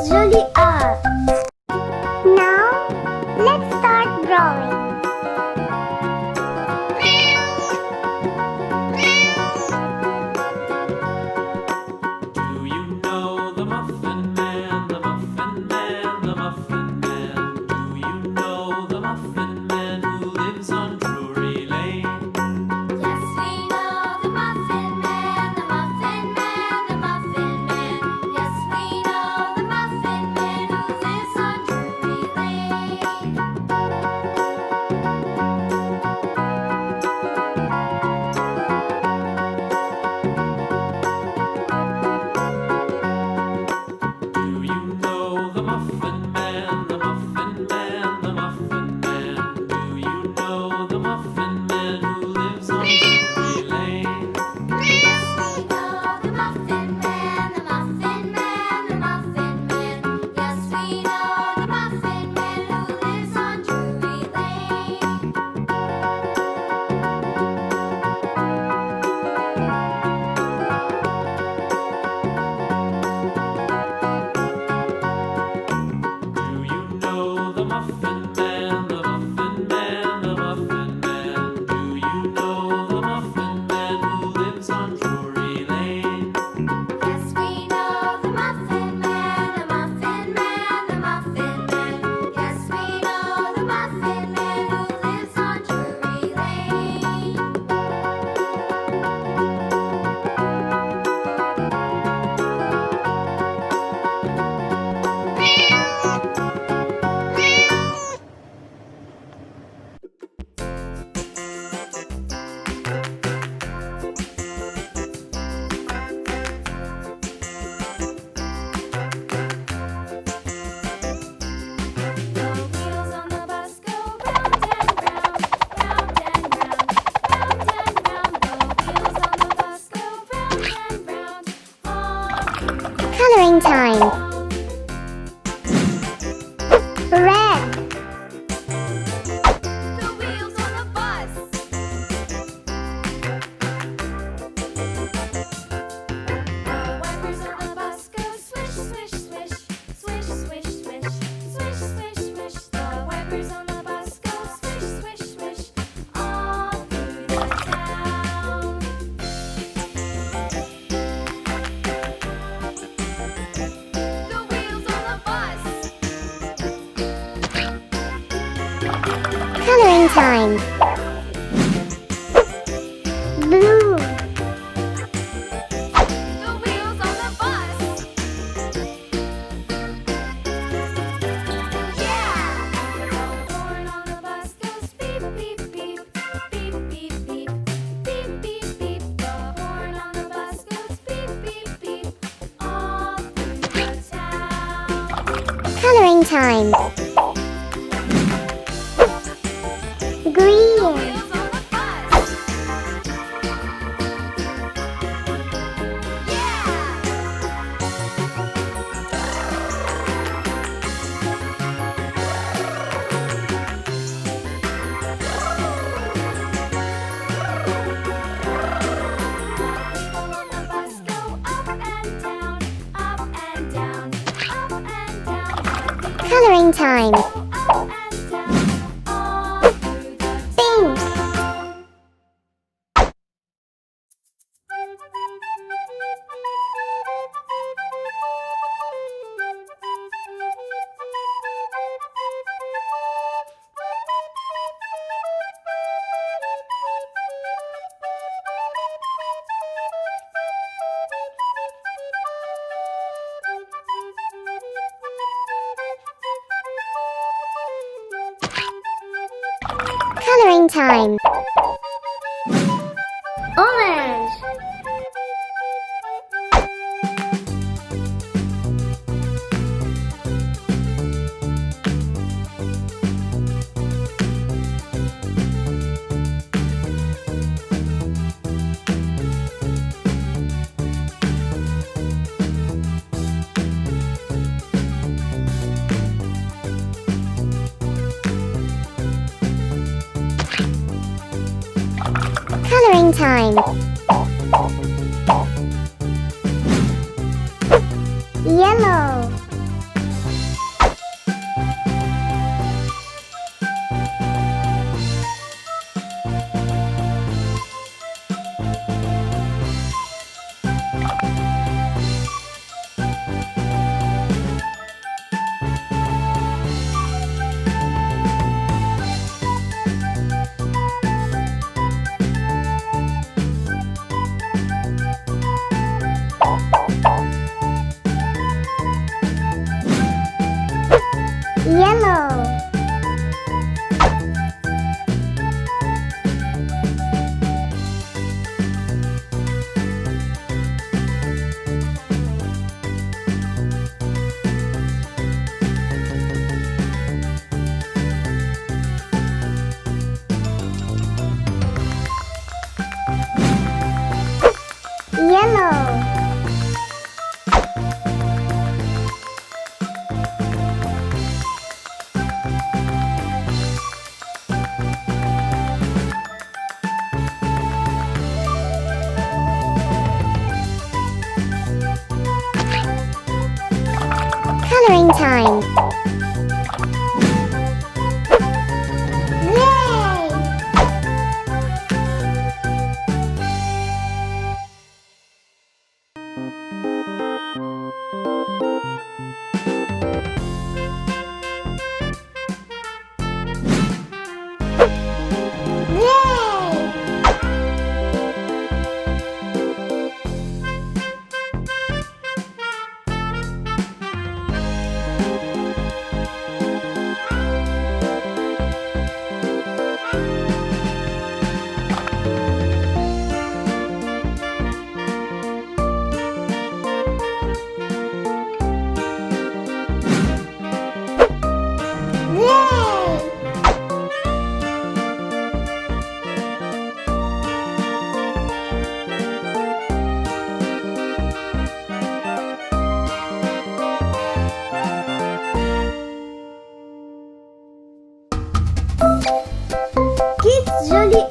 really are. Now, let's start drawing. Do you know the Muffin Man, the Muffin Man, the Muffin Man? Do you know the Muffin Man who lives on Drury Lane? Yes, we know the Muffin Man, the Muffin Man, the Muffin Man. Yes, we know the Muffin Man who lives on Drury Lane. Do you know the Muffin Man, the Muffin Man, the Muffin Man? Do you know the Muffin Man who lives on Drury Lane? Yes, we know the Muffin Man, the Muffin Man, the Muffin Man. Yes, we know the Muffin Man who lives on Drury Lane. Do you know the Muffin Man, the Muffin Man, the Muffin Man? Do you know the Muffin Man who lives on Drury Lane? Yes, we know the Muffin Man, the Muffin Man, the Muffin Man. Yes, we know the Muffin Man who lives on Drury Lane. The wheels on the bus go round and round, round and round, round and round. The wheels on the bus go round and round, all through the Coloring time. town. Red, The wheels on the bus. The wipers on the bus go swish, swish, swish, swish, swish, swish, swish, swish, swish. The wipers on the bus go swish, swish, swish, all through the town. The wheels on the bus. coloring time. Blue, The wheels on the bus. Yeah! The horn on the bus goes beep, beep, beep, beep, beep, beep, beep, beep, beep. The horn on the bus goes beep, beep, beep, all through the town. coloring time. The Green, wheels on the bus. Yeah! People on the bus go up and down, up and down, up and down. The people coloring time. go up and down, all through the Pink, town. coloring time. Orange, coloring time. Yellow, Coloring time. Yay! Yay! Yay! Kids Jolly